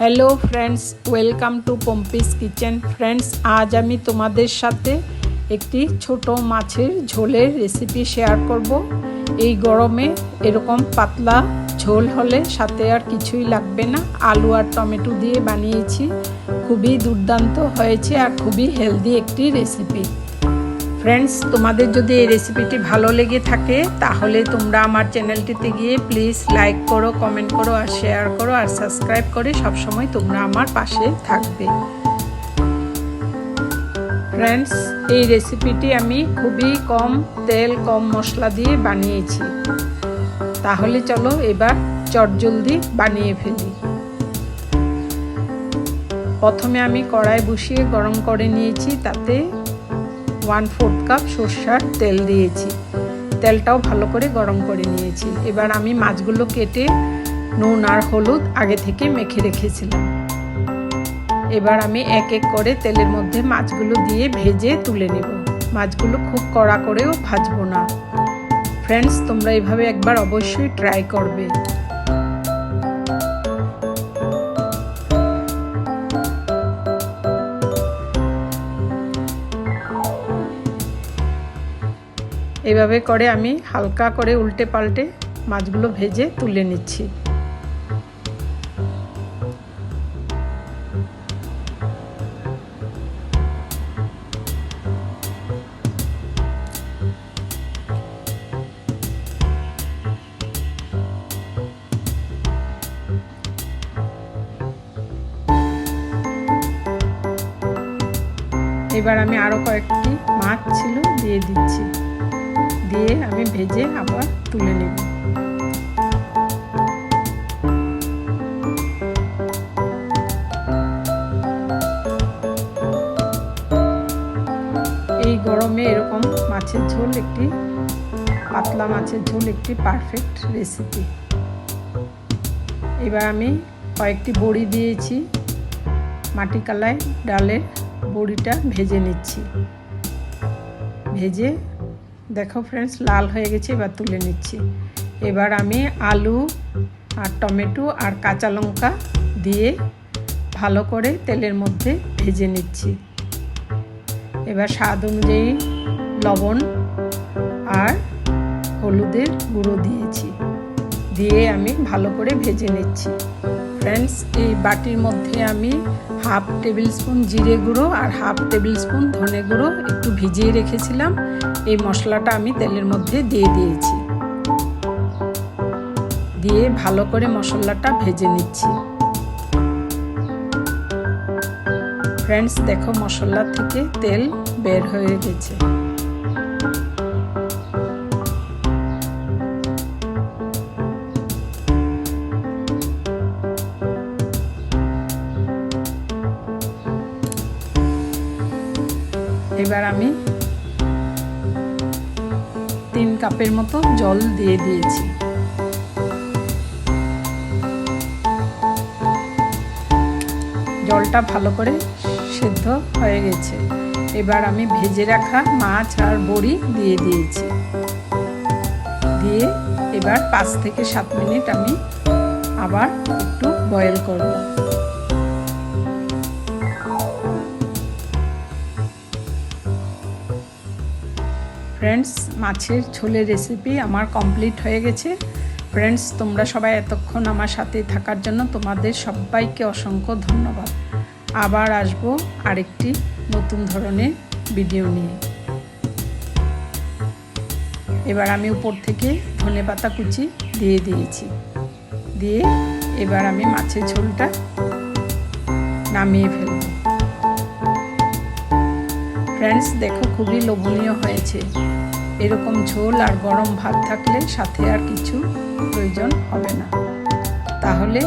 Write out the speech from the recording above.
Hello friends, welcome to Pompi's kitchen. Friends, আজ আমি তোমাদের সাথে একটি ছোট মাছের ঝোলের রেসিপি শেয়ার করব। এই গরমে এরকম পাতলা ঝোল হলে সাথে আর কিছুই লাগবে না। আলু আর টমেটো দিয়ে বানিয়েছি, খুবই দুর্দান্ত হয়েছে আর খুবই হেলদি একটি রেসিপি। ফ্রেন্ডস, তোমাদের যদি এই রেসিপিটি ভালো লেগে থাকে তাহলে তোমরা আমার চ্যানেলটিতে গিয়ে প্লিজ লাইক করো, কমেন্ট করো আর শেয়ার করো আর সাবস্ক্রাইব করে সবসময় তোমরা আমার পাশে থাকবে। ফ্রেন্ডস, এই রেসিপিটি আমি খুবই কম তেল কম মশলা দিয়ে বানিয়েছি। তাহলে চলো এবার চটজলদি বানিয়ে ফেলি। প্রথমে আমি কড়াই বসিয়ে গরম করে নিয়েছি, তাতে 1/4 কাপ সরষের তেল দিয়েছি। তেলটাও ভালো করে গরম করে নিয়েছি। এবার আমি মাছগুলো কেটে নুন আর হলুদ আগে থেকে মেখে রেখেছিলাম। এবার আমি এক এক করে তেলের মধ্যে মাছগুলো দিয়ে ভেজে তুলে নেব। মাছগুলো খুব কড়া করেও ভাজবো না। ফ্রেন্ডস, তোমরা এইভাবে একবার অবশ্যই ট্রাই করবে। এভাবে করে আমি হালকা করে উল্টে পাল্টে মাছগুলো ভেজে তুলে নিচ্ছি। এবার আমি আরো কয়েকটি মাছ ছিল দিয়ে দিচ্ছি, দিয়ে আমি ভেজে আবার তুলে নেব। এই গরমে এরকম মাছের ঝোল একটি পাতলা মাছের ঝোল একটি পারফেক্ট রেসিপি। এবার আমি কয়েকটি বড়ি দিয়েছি, মাটি কালাই ডালের বড়িটা ভেজে নিচ্ছি। ভেজে দেখো ফ্রেন্ডস লাল হয়ে গেছে, এবার তুলে নিচ্ছি। এবার আমি আলু আর টমেটো আর কাঁচা লঙ্কা দিয়ে ভালো করে তেলের মধ্যে ভেজে নিচ্ছি। এবার স্বাদ অনুযায়ী লবণ আর হলুদের গুঁড়ো দিয়েছি, দিয়ে আমি ভালো করে ভেজে নিচ্ছি। ফ্রেন্ডস, এই বাটির মধ্যে আমি 1/2 টেবিল স্পুন জিরে গুঁড়ো আর 1/2 টেবিল স্পুন ধনে গুঁড়ো একটু ভিজিয়ে রেখেছিলাম। এই মশলাটা আমি তেলের মধ্যে দিয়ে দিয়েছি, দিয়ে ভালো করে মশলাটা ভেজে নিচ্ছি। ফ্রেন্ডস, দেখো মশলা থেকে তেল বের হয়ে গেছে। এবার আমি 3 কাপের মতো জল দিয়ে দিয়েছি। জলটা ভালো করে সেদ্ধ হয়ে গেছে। এবার আমি ভেজে রাখা মাছ আর বড়ি দিয়ে দিয়েছি, দিয়ে এবার 5 থেকে 7 মিনিট আমি আবার একটু বয়েল করব। ফ্রেন্ডস, মাছের ঝোলের রেসিপি আমার কমপ্লিট হয়ে গেছে। ফ্রেন্ডস, তোমরা সবাই এতক্ষণ আমার সাথে থাকার জন্য তোমাদের সবাইকে অসংখ্য ধন্যবাদ। আবার আসবো আরেকটি নতুন ধরনের ভিডিও নিয়ে। এবার আমি উপর থেকে ধনেপাতা কুচি দিয়ে দিয়েছি, দিয়ে এবার আমি মাছের ঝোলটা নামিয়ে ফেলব। ফ্রেন্ডস, দেখো খুবই লোভনীয় হয়েছে। এরকম ঝোল আর গরম ভাত থাকলে সাথে আর কিছু প্রয়োজন হবে না। তাহলে